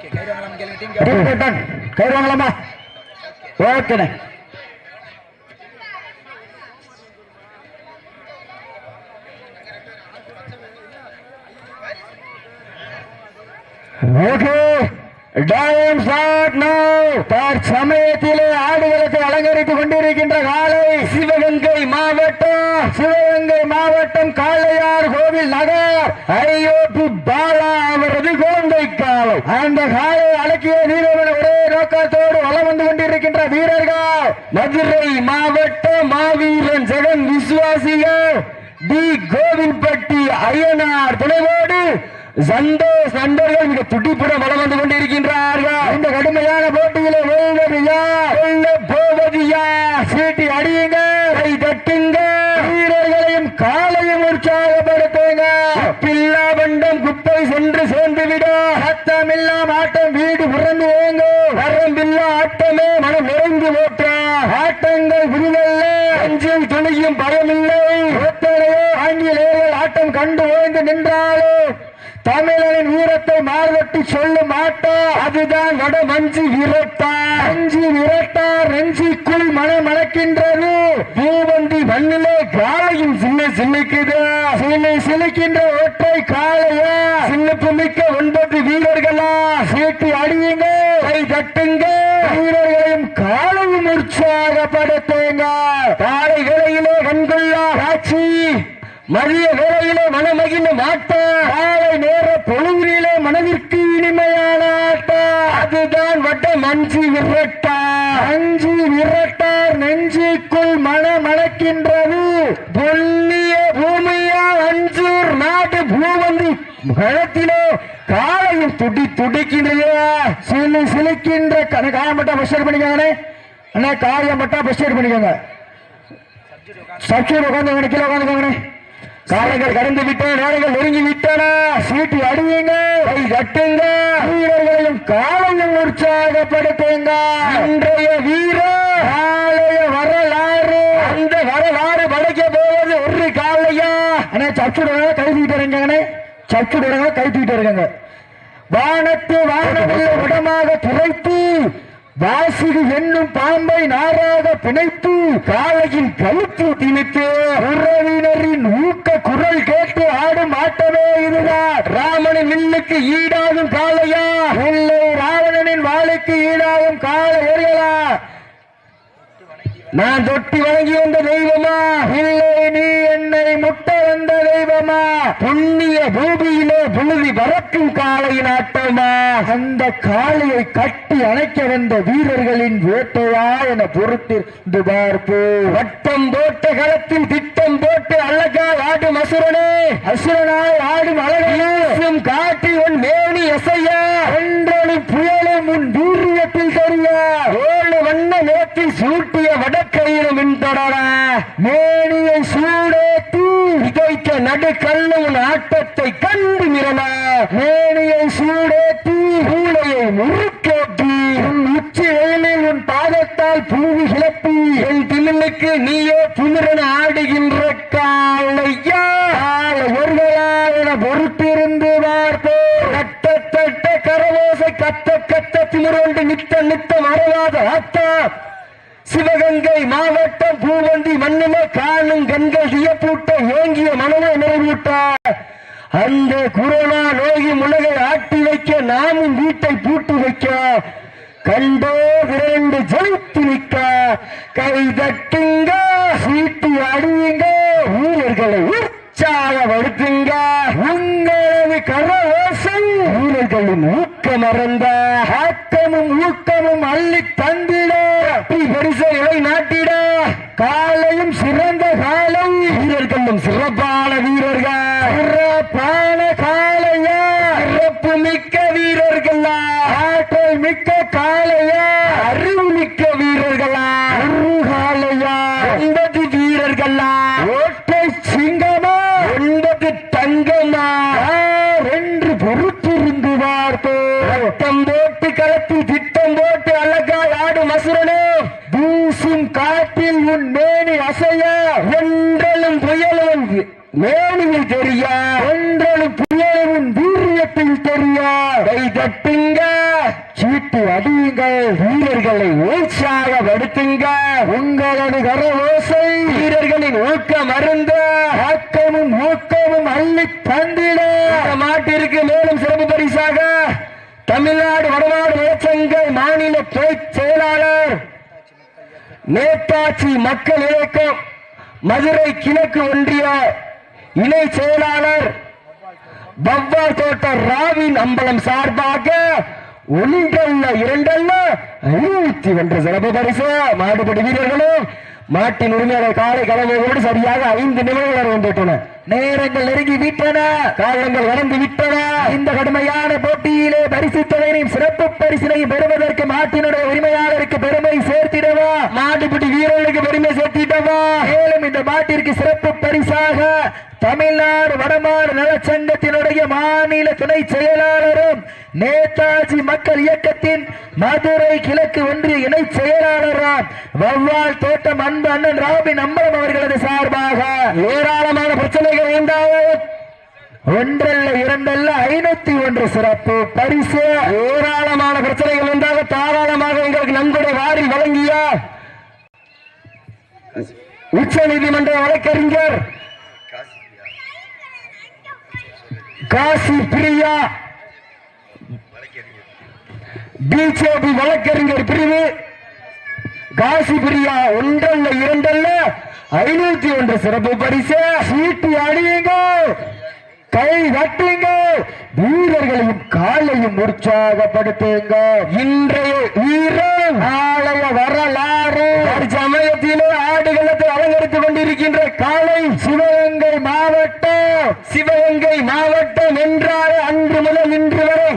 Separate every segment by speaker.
Speaker 1: கயிறு வாங்கலாமா? ஓகேண்ணே. ஓகே, சமயத்திலே ஆடுகளுக்கு அலங்கரித்துக் கொண்டிருக்கின்ற காலை சிவகங்கை மாவட்டம் காளையார் கோவில் நகர் ஐயோபி பாலா அவரது கோந்தை காலை. அந்த காலை அடக்கிய வீரர்கள் ஒரே நோக்கத்தோடு வலம் வந்து கொண்டிருக்கின்ற வீரர்கள் மதுரை மாவட்டம் மாவீரன் ஜெகன் விசுவாசிகள் டி கோவில்பட்டி ஐயனார் துணைவோடு சந்தோஷ் நண்பர்கள் மிக துடிப்புடன் வலம் வந்து கொண்டிருக்கின்றார்கள். இந்த கடுமையான போட்டியிலே போவதியா சீட்டி அடியுங்க, கை தட்டுங்க, வீரர்களையும் காலையும் உற்சாகப்படுத்துங்க. பில்லா வண்டம் குப்பை சென்று சேர்ந்து விட சத்தமில்லாம் ஆட்டம் வீடு புறந்து வேங்க. வரம்பில்லா ஆட்டமே மனம் நிறைந்து ஓட்ட ஆட்டங்கள் விடுதல்ல, அஞ்சில் துணியும் பயமில்லை. எத்தனையோ ஆங்கிலேயர்கள் ஆட்டம் கண்டு ஓய்ந்து நின்றாலும் தமிழரின் வீரத்தை மாறுபட்டு சொல்லும் ஆட்டம் அதுதான் வட மஞ்சு விரட்டார் நெஞ்சிக்குள் மனம் மணக்கின்றது. பூவந்தி மண்ணிலே காலையும் சின்னிக்குது, சிலிக்கின்ற ஒற்றை காலையா சின்னப்பு மிக்க 9 வீரர்களா சீட்டி அடியுங்க, கை தட்டுங்க, வீரர்களையும் காலையும் உற்சாகப்படுத்துங்க. காலை வேளையிலே கண்கொள்ளா காட்சி, மதிய வேளையிலே மனமகிழ மாட்டம், காலை நேர பொழுதிலே மனதிற்கு இனிமையான ஆட்டம் அதுதான் வட்ட மஞ்சு விரட்டார் நெஞ்சிக்குள் மணக்கின்றது. பொன்னிய பூமியா அஞ்சூர் நாடு பூவந்தி களத்திலே காலையும் துடிக்கின்றது. சிலிக்கின்ற காயம்பட்டா பஸ் பண்ணிக்கோங்க அண்ணா, காயம்பட்டா பஸ் பண்ணிக்கோங்க. சப்ஜெக்ட் உட்காந்து கீழே உட்காந்துக்கோங்க. காலைகள் கடந்து விட்டன, நேரங்கள் நெருங்கி விட்டன. சீட்டி அடியுங்க, கை கட்டுங்க, வீரர்களையும் காலையும் உற்சாகப்படுத்துங்க. இன்றைய வீரர் காலைய வரலாறு, அந்த வரலாறு படைக்க போவது ஒரு காலையா. அண்ணா சச்சுடுங்க, கை தூக்கிட்டு இருக்காங்கண்ணே, சச்சுடுங்க, கை தூக்கிட்டு இருக்காங்க. வானமில்ல இடமாக துரைத்து வாசிகு என்னும் பாம்பை நாராக பிணைத்து காலையின் கழுத்து திணித்து உறவினரின் ஊக்க குரல் கேட்டு ஆடும் ஆட்டமே இதுதான். ராமனின் வில்லுக்கு ஈடாகும் காளையா, இல்லை ராவணனின் வாளுக்கு ஈடாகும் காளையர்களா? நான் தொட்டி வழங்கி வந்த தெய்வமா, இல்லை நீ என்னை முட்ட வந்த தெய்வமா? புண்ணிய பூமியிலே புழுதி பறக்கும் காளையின் ஆட்டமா? அந்த காளையை கட்டி அணைக்க வந்த வீரர்களின் வேட்டையா என பொறுத்திருந்து பார்ப்பு. வட்டம் போட்ட களத்தில் திட்டம் போட்டு அழகாய் ஆடும் அசுரனாய் ஆடும் அழகும் காட்டி உன் மேனி அசையா என்றும் புயலும் உன் வீரியத்தில் தெரியா. ஏழு வண்ண நேற்றில் சூட்டிய வடக்கையிலும் மின்தொடர மேனியை சூடேற்றி இதைக்க நடுக்கல்லும் ஆட்டத்தை கண்டு மிரள மேனியை சூடேற்றி மூளையை முறுக்கேற்றி உச்சி வெயிலில் உன் பாதத்தால் பூவி கிளப்பி என் திமிழுக்கு நீயே திமிரன ஆடுகின்ற காளையா ஒருவரா என பொறுத்திருந்து பார்ப்போ. கட்ட கரவோசை கத்த திமிரோண்டு நித்த மறவாத ஆத்தா சிவகங்கை மாவட்டம் பூவந்தி மண்ணிலே காணும் கண்கள் வியப்பூட்ட ஏங்கிய மனதை நிறைவூட்ட அந்த கொரோனா நோயும் உலகை ஆட்டி வைக்க நாமும் வீட்டை பூட்டி வைக்க கண்டோ விரண்டு ஜெயித்து நிற்க கை தட்டுங்க, சீட்டி அடியுங்க, வீரர்களை உற்சாகப்படுத்துங்க. உங்களது கரவோசை வீரர்களின் ஊக்கம் மறந்த ஆக்கமும் ஊக்கமும் அள்ளி தந்திட பரிசைகளை நாட்டிட காலையும் சிறந்த காலை, வீரர்களும் சிறப்பான வீரர்கள், சிறப்பான காலையா, சிறப்பு மிக்க வீரர்களா, ஆற்றல் மிக்க காலையா, அறிவு மிக்க வீரர்களா, ஒரு காலையா, 9 வீரர்களா, ஓட்டை சிங்கமா, 9 தங்கமா என்று பொறுத்திருந்து பார்ப்போ. வட்டம் போட்டு களத்தில் திட்டம் போட்டு அழகாய் ஆடும் அசுரனே வீசும் காட்டில் உன் மேனி அசைய என்றலும் புயலும் மேனியில் தெரியா, என்றலும் புயலும் வீரியத்தில் தெரியா. கை தட்டுங்க, சீட்டு அடியுங்கள், வீரர்களை உற்சாகப்படுத்துங்க. உங்களது கரவோசை வீரர்களின் ஊக்கம் அருந்த ஆக்கமும் ஊக்கமும் அள்ளி தந்திட மாட்டிற்கு மேலும் சிறப்பு பரிசாக தமிழ்நாடு வடநாடு நலச்சங்க மாநில துணை செயலாளர் நேதாஜி மக்கள் இயக்கம் மதுரை கிழக்கு ஒன்றிய இணை செயலாளர் பவ்வார் தோட்ட ராவின் அம்பலம் சார்பாக ஒன்றல்ல இரண்டல்ல 51 சிறப்பு பரிசு மாடுபடி வீரர்களும் மாட்டின் உரிமையாளர் காலை கிளம்போடு சரியாக 5 நிமிடங்கள் வந்துவிட்டன. நேரங்கள் நெருங்கி விட்டன, காலங்கள் வளர்ந்து விட்டன. இந்த கடுமையான போட்டியிலே பரிசு தொகையினையும் சிறப்பு பரிசினையும் பெறுவதற்கு மாட்டினுடைய உரிமையாளருக்கு பெருமை சேர்த்திடவா, மாட்டுப்பிடி வீரர்களுக்கு பெருமை சேர்த்திடவா. மேலும் இந்த மாட்டிற்கு சிறப்பு பரிசாக தமிழ்நாடு வடமாடு நலச்சங்கத்தினுடைய மாநில துணை செயலாளரும் நேதாஜி மக்கள் இயக்கத்தின் மதுரை கிழக்கு ஒன்றிய இணை செயலாளராம் வவ்வால் தோட்டம் அன்பு அண்ணன் ராபின் அம்பலம் அவர்களது சார்பாக ஏராளமான பிரச்சனைகள் உண்டாகும். ஒன்றல்ல இரண்டல்ல 501 சிறப்பு பரிசு. ஏராளமான பிரச்சனைகள் உண்டாக தாராளமாக எங்களுக்கு நன்கொடை வாரி வழங்கிய உச்ச நீதிமன்ற வழக்கறிஞர் காசி பிரியா பிஜேபி வழக்கறிஞர் பிரிவு காசி பிரியா ஒன்றல்ல இரண்டல்ல 501 சிறப்பு பரிசு. சீட்டு அடியுங்க, கை தட்டுங்க, வீரர்களையும் காலையும் உற்சாகப்படுத்துங்க. இன்றைய வீரம் ஆலய வரலாறு. சமயத்திலே ஆடுகளத்தை அலங்கரித்துக் கொண்டிருக்கின்ற காலை சிவகங்கை மாவட்டம் என்றால் அன்று முதல் இன்று வரை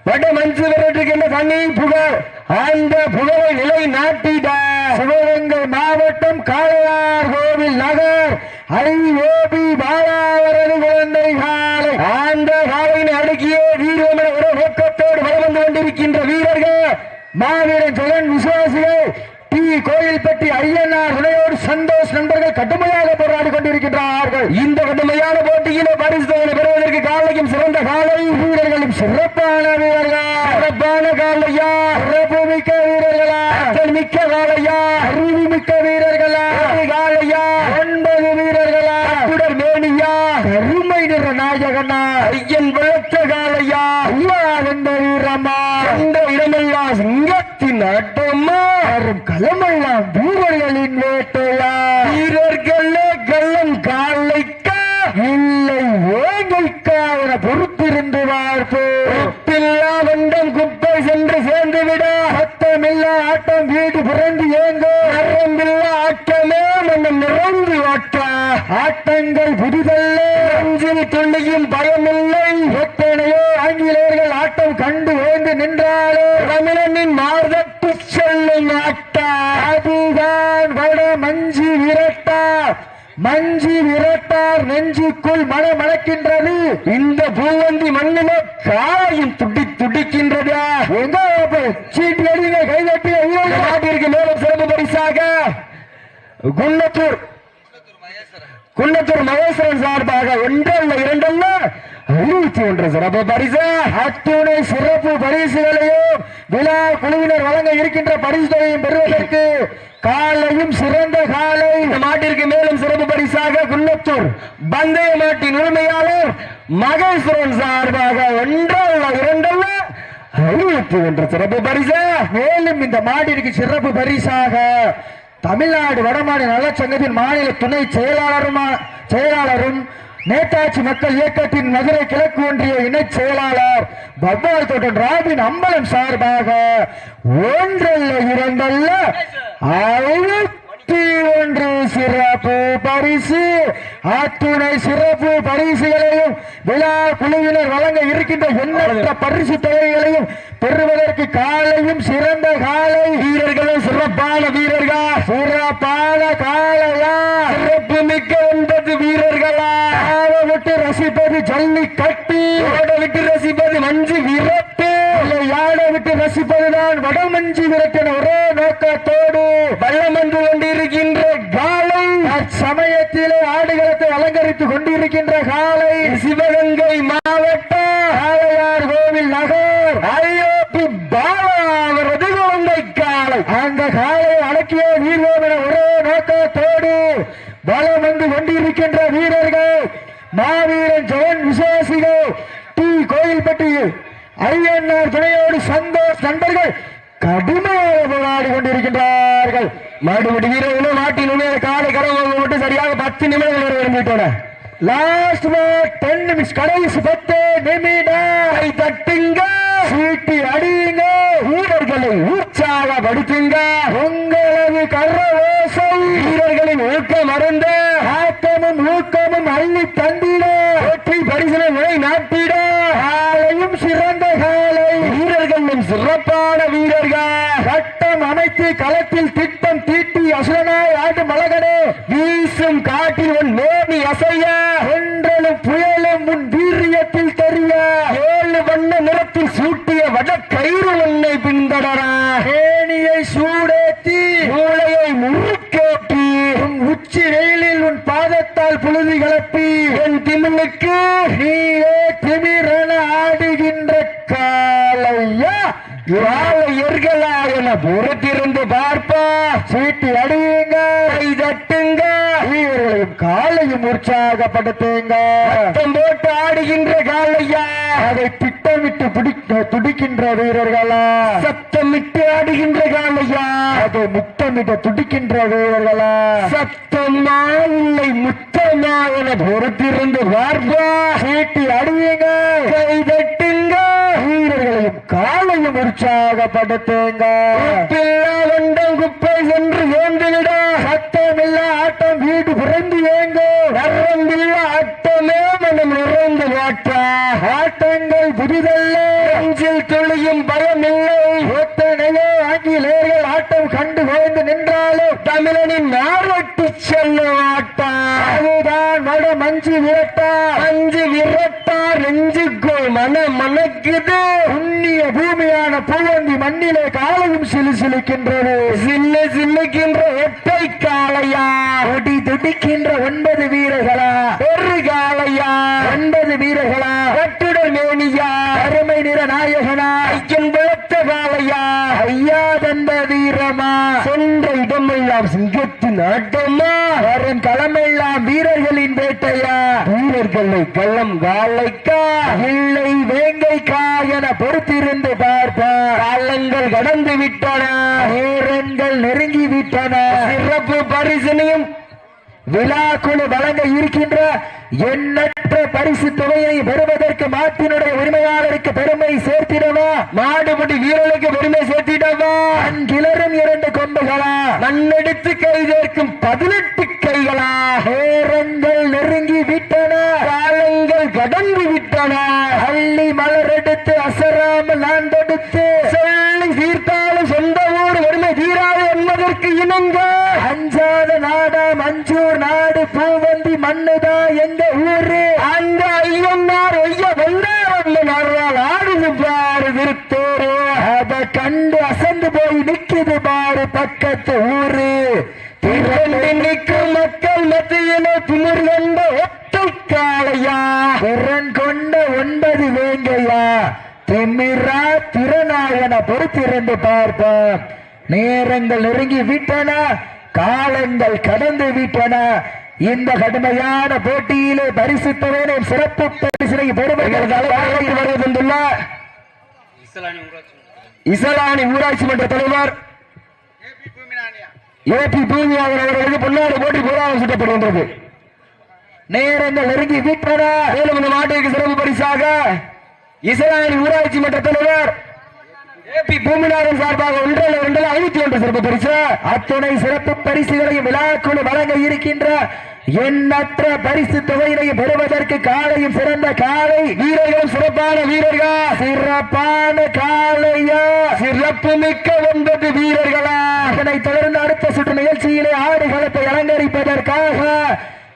Speaker 1: வட மஞ்சு விரட்டுகின்ற தனி புகழ். அந்த புகழை நிலை நாட்டிட சிவகங்கை மாவட்டம் காளையார் கோவில் நகர் ஐஓபி பாலாவரது குழந்தை காலை. அந்த காலையினை அடுக்கிய வீரமன ஒரு நோக்கத்தோடு வளம் வந்து கொண்டிருக்கின்ற வீரர்கள் மாவீரன் ஜெகன் விசுவாசிகள் டி கோயில்பட்டி ஐயனார் துணையோடு சந்தோஷ் நண்பர்கள் கடுமையாக போராடி கொண்டிருக்கின்றார்கள். இந்த கடுமையான போட்டியிலே பரிசு பெறுவதற்கு காலையும் சிறந்த காலை வீரர்களும் சிறப்பான வீரர்கள். சிறப்பான காலையா, சிறப்பு மிக்க வீரர்களா, மிக்க காலையா, அறிவு மிக்க வீரர்களா, காலையா 9 வீரர்களா, தொடர் மேனியா, கருமை நிற நாயகனா, ஐயன் விளக்க காலையா, எந்த வீரமா, எந்த இடமெல்லாம் சிங்கத்தின் ஆட்டமா, களமெல்லாம் வீரர்களின் வேட்டையா. வீரர்களே கள்ளம் காலைக்கா இல்லை ஓங்கைக்கா என பொறுத்திருந்து பார்ப்போம். வண்டம் குப்பை சென்று சேர்ந்துவிட சத்தமில்லா ஆட்டம் வீடு புரண்டு ஏங்கோ. நரம்பில்லா ஆட்டமே மன்னம் நிறைந்து ஆட்டா. ஆட்டங்கள் புதிதல்ல, அஞ்சில் துள்ளியும் பயமில்லை. எத்தனையோ ஆங்கிலேயர்கள் ஆட்டம் கண்டு ஓய்ந்து நின்றாலே தமிழனின் மார்தட்டு செல்லும் ஆட்டா. அதுதான் வட மஞ்சி விரட்டா. மஞ்சி விரட்டார் நெஞ்சுக்குள் மணமணக்கின்றது. இந்த பூவந்தி மண்ணில காயும் துடிக்கின்றதா. எங்க சீட்டு அடிங்க, கைதட்டி நாட்டிற்கு மேலும் சிறப்பு பரிசாக குன்னத்தூர் மகேஸ்வரன் சார்பாக ஒன்றல்ல இரண்டல்ல 51 சிறப்பு பரிசு. அத்துணை சிறப்பு பரிசுகளையும் விழா குழுவினர் வழங்க இருக்கின்ற பரிசு தொகையும் பெறுவதற்கு காலையும் சிறந்த காலை. இந்த மாட்டிற்கு மேலும் சிறப்பு பரிசாக குன்னத்தூர் பந்தய மாட்டின் உரிமையாளர் மகேஸ்வரன் சார்பாக ஒன்றல்ல இரண்டல்ல 51 சிறப்பு பரிசு. மேலும் இந்த மாட்டிற்கு சிறப்பு பரிசாக தமிழ்நாடு வடமாநில நலச்சங்கத்தின் மாநில துணை செயலாளரும் நேதாஜி மக்கள் இயக்கத்தின் மதுரை கிழக்கு ஒன்றிய இணை செயலாளர் பவ்வால் தோட்டம் ராபின் அம்பலம் சார்பாக ஒன்றல்ல இரண்டல்ல 51 சிறப்பு பரிசு. அத்துணை சிறப்பு பரிசுகளையும் விழா குழுவினர் வழங்க இருக்கின்ற எண்ணற்ற பரிசு தொகைகளையும் பெறுவதற்கு காலையும் சிறந்த காலை வீரர்களும் சிறப்பான வீரர்கள். சிறப்பான காலையா, சிறப்பு மிக்க 9 வீரர்களா. விட்டு ரசிப்பது ஜல்லிக்கட்டு, விட்டு ரசிப்பது மஞ்சு விரட்டு, யானை விட்டு ரசிப்பதுதான் வட மஞ்சு விரட்டு. ஒரே நோக்கத்தோடு வல்லம் வந்து கொண்டிருக்கின்ற காலை. சமயத்திலே ஆடுகளத்தை அலங்கரித்துக் கொண்டிருக்கின்ற காலை சிவகங்கை மாவட்டம் காளையார் கோவில் நகர் ஐஓபி அவரது குழந்தை காலை அந்த காலை அடக்கிய வீரர்கள் என ஒரே நோக்கத்தோடு பலம் வந்து கொண்டிருக்கின்ற வீரர்கள் மாவீரன் ஜெயன் விசுவாசிகள் டி கோயில்பட்டி ஐயன்னார் துணையோடு சந்தோஷ் நண்பர்கள் கடுமையாக போராடி கொண்டிருக்கின்றார்கள். மறுபடி வீரர்களும் நாட்டினுடைய காலை கடவுள் மட்டும் சரியாக 10 நிமிடங்கள் விரும்பிட்டன. லாஸ்ட் 10 நிமிஷம், கடைசி 10 நிமிடம். தட்டுங்க, சீட்டி அடியுங்க, வீரர்களை உற்சாகப்படுத்துங்க. உங்களது கரவோசை வீரர்களின் ஊக்கம் அருந்த ஆக்கமும் ஊக்கமும் அள்ளி தந்திட வெற்றி பரிசனை நாட்டிட காலையும் சிறந்த காலை வீரர்களும் சிறப்பான வீரர்கள் சட்டம் அமைத்து களத்தில் திட்டம் தீட்டி அசுரனாய் ஆடும் அழகனே வீசும் காட்டில் உன் மேனி அசைய ஒன்றலும் புயலும் உன் வீரியத்தில் தெரிய 7 வண்ண நிறத்தில் சூட்டிய வடக்கயிறு உன்னை பின்தொடர மேனியை சூடேத்தி மூளையை முறுக்கேற்றி உன் உச்சி வெயிலில் உன் பாதத்தால் புழுதி கிளப்பி என் திமிழுக்கு நீயே திமிரென ஆடுகின்ற காலையா எர்களா என பொறுத்திருந்து பார்ப்பா. சீட்டி அடியுங்க, கை தட்டுங்க, வீரர்களையும் காலையும் உற்சாகப்படுத்துங்க. சத்தம் போட்டு ஆடுகின்ற காலையா அதை திட்டமிட்டு துடிக்கின்ற வீரர்களா, சத்தமிட்டு ஆடுகின்ற காலையா அதை முத்தமிட்டு துடிக்கின்ற வீரர்களா, சத்தமா இல்லை முத்தமா என பொறுத்திருந்து பார்ப்பா. சீட்டி அடியுங்க, கை தட்டுங்க, வீரர்களையும் காலையும் உற்சாகப்படுத்துங்க. வண்டம் குப்பை சென்று ஏந்துவிட சத்தமில்ல ஆட்டம் வீடு புரண்டு ஏங்கோ நரம்பில்ல ஆட்டமே மனம் நிறைந்து வாட்டா ஆட்டங்கள் புதிதல்ல நெஞ்சில் துளியும் பயமில்லை. எத்தனையோ ஆங்கிலேயர்கள் ஆட்டம் கண்டு ஓய்ந்து நின்றாலும் தமிழனின் நாரட்டி செல்ல மாட்டா. அதுதான் வட மஞ்சு விரட்டா, மஞ்சு விரட்டா நெஞ்சுக்குள் மனக்குது. புண்ணிய பூமியான பூவந்தி மண்ணிலே காலையும் சிலுசிலுக்கின்றது, சில்லு சில்லுக்கின்ற ஒற்றை காலையா, ஒடி துடிக்கின்ற 9 வீரர்களா, ஒரு காலையா 9 வீரர்களா, கட்டுடல் மேனியா, அருமை நிற நாயகனா, ஐயன் பலத்த காலையா, ஐயா தந்த வீரமா, சென்ற இடமெல்லாம் சிங்கத்தின் ஆட்டமா, வரும் களமெல்லாம் வீரர்களின் வேட்டையா, வீரர்களை களம் காலைக்கா இல்லை வேங்கைக்கா என பொறுத்திருந்து பார்ப்பார். காலங்கள் கடந்து விட்டன, நேரங்கள் நெருங்கி விட்டன. சிறப்பு பரிசனையும் விழாக்குழு வழங்க இருக்கின்ற எண்ணற்ற பரிசு தொகையை பெறுவதற்கு மாட்டினுடைய உரிமையாளருக்கு பெருமை சேர்த்திடவா, மாடுபடி வீரர்களுக்கு பெருமை சேர்த்திடவா. கிளறும் 2 கொம்புகளா, மண்ணெடுத்து கைதேற்கும் 18 கைகளா. நேரங்கள் நெருங்கி விட்டன, காலங்கள் கடந்து விட்டன. அள்ளி மலர் எடுத்து அசராமல் நான் தொடுத்து சொல்லி தீர்த்தாலும் சொந்த ஊர் வறுமை தீராது என்பதற்கு இணங்க அஞ்சாத நாடா மஞ்சூர் நாடு பூவந்தி மண்ணுதா எங்க ஊரு அந்த ஐயன்னார் ஒய்ய வந்தால் ஆடுது பாரு திருத்தோரு. அதை கண்டு அசந்து போய் நிக்குது பாரு பக்கத்து ஊரு. திரண்டு நிற்கும் மக்கள் மத்தியில திமிர் கொண்ட ஒற்றை காளையா, திறன் கொண்ட 9 வேங்கையா, திமிரா திறனாயன பொறுத்திருந்து பார்ப்போம். நேரங்கள் நெருங்கி விட்டன, காலங்கள் கடந்து விட்டன. இந்த கடுமையான போட்டியிலே பரிசு தொகையை சிறப்பு பரிசினை பெறுவதற்கு வருவதுள்ள இசலானி ஊராட்சி மன்ற தலைவர் ஏபி பூமியாளர் அவர்களுக்கு பொன்னாடு போட்டி போராட்டம் சுட்டப்படுகின்றது. நேரங்கள் நெருங்கி விட்டன. மேலும் இந்த நாட்டிற்கு சிறப்பு பரிசாக இசலானி ஊராட்சி மன்ற தலைவர் ஏபி பூமிநாதன் சார்பாக 1 சிறப்பு பரிசு. அத்துணை சிறப்பு பரிசுகளையும் விழாக்குழு வழங்க இருக்கின்ற எண்ணற்ற பரிசு தொகையினை பெறுவதற்கு காலையும் சிறந்த காலை வீரர்களும் சிறப்பான வீரர்கள், சிறப்பான காலையா, சிறப்பு மிக்க 9 வீரர்களா. இதனைத் தொடர்ந்து அடுத்த சுற்று நிகழ்ச்சியிலே ஆடுகளத்தை அலங்கரிப்பதற்காக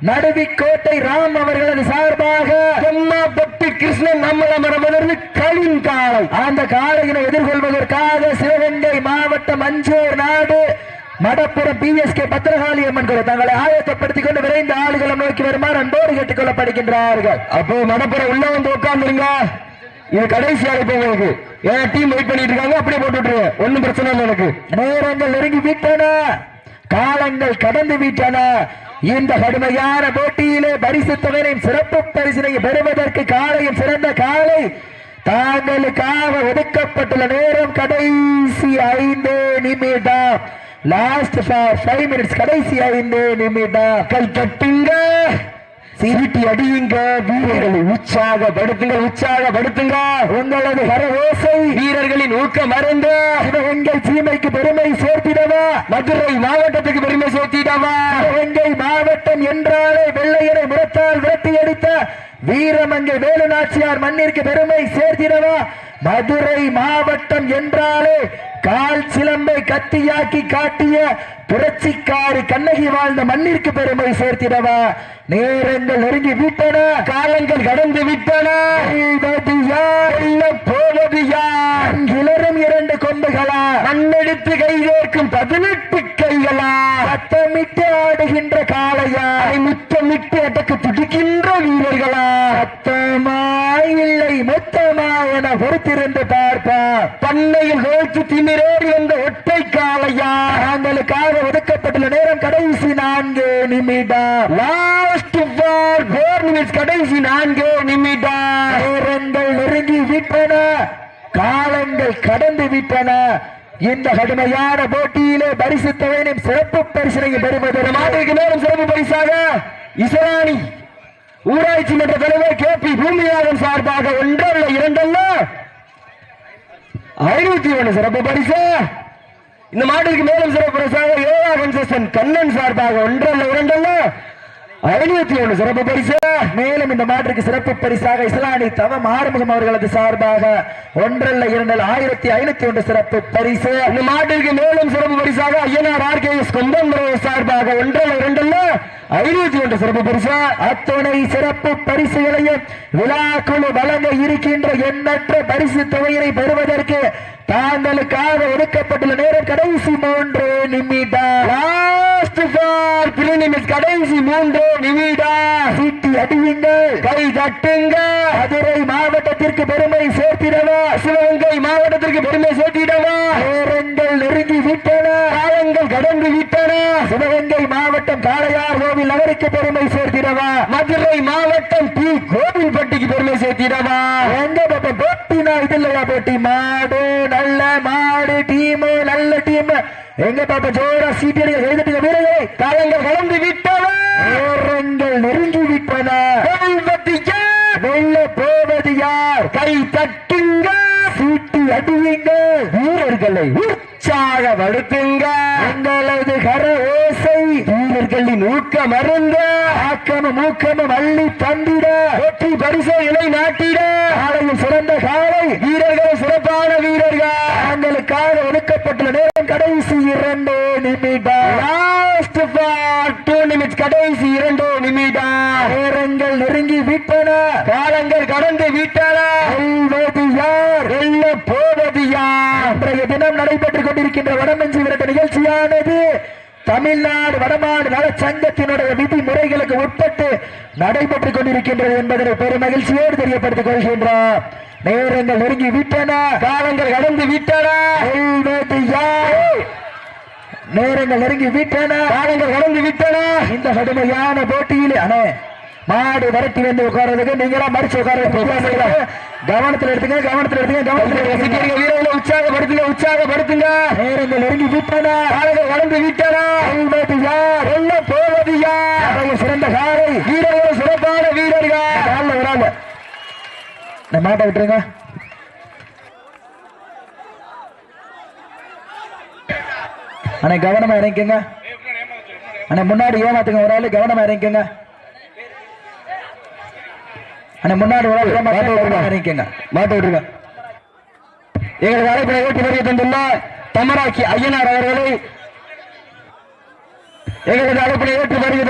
Speaker 1: நடுவிக்கோட்டை ராம் அவர்களது சார்பாக செம்மாப்பட்டி கிருஷ்ணன் நம்மளமரமர்ந்து களின் காலை அந்த காலையினை எதிர்கொள்வதற்காக சிவகங்கை மாவட்டம் மஞ்சூர் நாடு மடப்புறம் PSK பத்திரகாளி அம்மன் கோயில் தங்களை ஆயத்தப்படுத்திக் கொண்டு விரைந்த ஆளுகளை நோக்கி வருமாறு அன்போடு கேட்டுக் கொள்ளப்படுகின்றார்கள். அப்போ மடப்புறம் உள்ள வந்து உட்கார்ந்துருங்க. இது கடைசி அழைப்பு உங்களுக்கு. ஏன்னா டீம் வெயிட் பண்ணிட்டு இருக்காங்க, அப்படியே போட்டு விட்டுருவேன், ஒன்னும் பிரச்சனை இல்லை. எனக்கு நேரங்கள் நெருங்கி விட்டன, காலங்கள் கடந்து விட்டன. இந்த கடுமையான போட்டியிலே பரிசு தொகையின் சிறப்பு பரிசினை பெறுவதற்கு காலையும் சிறந்த காலை தாங்களுக்காக ஒதுக்கப்பட்டுள்ள நேரம் கடைசி 5 நிமிடம். லாஸ்ட் 5 மினிட்ஸ், கடைசி 5 நிமிடம். கை தட்டுங்க, சிரிட்டி அடியுங்க, வீரர்களை உற்சாகப்படுத்துங்க, உற்சாகப்படுத்துங்க. உங்களது கரவோசை வீரர்களின் ஊக்கம் மறந்து சிவகங்கை சீமைக்கு பெருமை சேர்த்திடவா, மதுரை மாவட்டத்துக்கு பெருமை சேர்த்திடவா. சிவகங்கை மாவட்டம் என்றாலே வெள்ளையரை முரத்தால் விரட்டி அடித்த வீரமங்கை வேலுநாச்சியார் மண்ணிற்கு பெருமை சேர்த்திடவா. மதுரை மாவட்டம் என்றாலே கால் சிலம்பை கத்தியாக்கி காட்டிய புரட்சிக்காரி கண்ணகி வாழ்ந்த மண்ணிற்கு பெருமை சேர்த்திடவா. நேரங்கள் நெருங்கி விட்டன, காலங்கள் கடந்து விட்டன. போவது யார்? கிளறும் 2 கொம்புகளா, மண்ணெடுத்து கைதேர்க்கும் 18 கைகளா, சத்தமிட்டு ஆடுகின்ற காளையா, முத்தமிட்டு அடக்கு துடிக்கின்ற வீரர்களா, சத்தமாய் இல்லை மொத்தமா என பொறுத்திருந்து பார்ப்பா. பண்ணையில் கோச்சு திமிரோடு வந்த ஒற்றை காளையா. தாங்களுக்காக ஒதுக்கப்பட்டுள்ள நேரம் கடைசி 4 நிமிடம். லாஸ்ட் 4 மினிட்ஸ், கடைசி 4 நிமிடம். நேரங்கள் நெருங்கி விட்டன, காலங்கள் கடந்து விட்டன. இந்த கடுமையான போட்டியிலே பரிசு தொகையின் சிறப்பு பரிசினை பெறுவதற்கு மாட்டிற்கு நேரம் சிறப்பு பரிசாக இசராணி ஊராட்சி மன்ற தலைவர் KP பூமியாளன் சார்பாக 1 அல்ல 2 அல்ல 51 சிறப்பு பரிசு. இந்த மாட்டிற்கு மேலும் சிறப்பு பரிசாக யோகா கன்செஷன் கண்ணன் சார்பாக 1 அல்ல 2 அல்ல 51 சிறப்பு பரிசு. மேலும் இந்த மாட்டிற்கு சிறப்பு பரிசாக இஸ்லானி தவம் ஆறுமுகம் அவர்களது சார்பாக 1 அல்ல 2 அல்ல 1501 சிறப்பு பரிசு. இந்த மாட்டிற்கு மேலும் சிறப்பு பரிசாக ஐயனார் RKS கொம்பன் சார்பாக 1 அல்ல 2 அல்ல 51 சிறப்பு பரிசு. அத்துணை சிறப்பு பரிசுகளையும் விழாக்குழு வழங்க இருக்கின்ற எண்ணற்ற பரிசு தொகையினை பெறுவதற்கு தாங்களுக்காக ஒதுக்கப்பட்டுள்ள நேரம் கடைசி 3 நிமிடம். லாஸ்ட் 3 நிமிஷம், கடைசி 3 நிமிடம். சீட்டி அடியுங்கள், கை தட்டுங்க. மதுரை மாவட்டத்திற்கு பெருமை சேர்த்திடவா, சிவகங்கை மாவட்டத்திற்கு பெருமை சேர்த்திடவா. நேரங்கள் நெருங்கி விட்டன, காலங்கள் கடந்து விட்டன. சிவகங்கை மாவட்டம் காளையார் கோவில் நகருக்கு பெருமை சேர்த்திடவா, மதுரை மாவட்டம் P கோவில்பட்டிக்கு பெருமை சேர்த்திடவா. எங்க பக்கம் போட்டினா இது இல்லையா போட்டி? மாடு நல்ல மாடு, டீம் நல்ல டீம். எங்க பாப்பா ஜோரா சீட்டி எழுதிட்டு வீரர்களை. காலங்கள் கடந்து விட்டன, நேரங்கள் நெருங்கி விட்டன. வெல்ல போவது யார்? கை தட்டுங்க, சீட்டி அடியுங்க, வீரர்களை உற்சாகப்படுத்துங்க. எங்களது கர ஓசை வீரர்களின் ஊக்கம் அருந்த ஆக்கமும் ஊக்கமும் அள்ளி தந்திட வெற்றி பரிசை இலை நாட்டிட. காலையில் சிறந்த காலை வீரர்கள், சிறப்பான வீரர்கள். தங்களுக்காக ஒதுக்கப்பட்டுள்ள நேரம் கடைசி 2 நிமிடம். லாஸ்ட் 2 நிமிட்ஸ், கடைசி 2 நிமிடம். நேரங்கள் நெருங்கி விட்டன, காலங்கள் கடந்து விட்டன. வெல்வது யார்? வெல்ல போவது யார்? அன்றைய தினம் நடைபெற்றுக் கொண்டிருக்கின்ற வடமஞ்சி விரட்ட நிகழ்ச்சியானது தமிழ்நாடு வடமாடு நல சங்கத்தினுடைய விதிமுறைகளுக்கு உட்பட்டு நடைபெற்றுக் கொண்டிருக்கின்றது என்பதனை பெரும் மகிழ்ச்சியோடு தெரியப்படுத்திக் கொள்கின்றோம். நேரங்கள் நெருங்கி விட்டன, காலங்கள் கடந்து விட்டன. நேரங்கள் நெருங்கி விட்டன, காலங்கள் கடந்து விட்டன. இந்த கடுமையான போட்டியிலே அண்ணே மாடு வரட்டி வந்து உட்கார்றதுக்கு நீங்களா மறிச்சு உட்கார்றது கவனத்தில் எடுத்துங்க, கவனத்தில் எடுத்துங்க, கவனத்தில் வீரர்களை உற்சாகப்படுத்துங்க, உற்சாகப்படுத்துங்க. நேரங்கள் நெருங்கி விட்டன, காலங்கள் கடந்து விட்டன. யார்? என்ன போவது யார்? சிறந்த காரை வீரர்கள், சிறப்பான வீரர்கள். வராங்க, இந்த மாட்டை விட்டுருங்க. அண்ணே கவனமா இறங்கிக்கங்க. அண்ணே முன்னாடி ஏமாத்துங்க, ஒரு ஆளு கவனமா இறங்கிக்கங்க. அண்ணே முன்னாடி ஒரு ஆள் இறங்கிக்கங்க, மாட்ட விட்டுருங்க. எங்களுக்கு அழைப்பினை ஏற்றி வருகை தந்துள்ள தமராக்கி ஐயனார் அவர்களை எங்களுக்கு அழைப்பினை ஏற்றி வருகை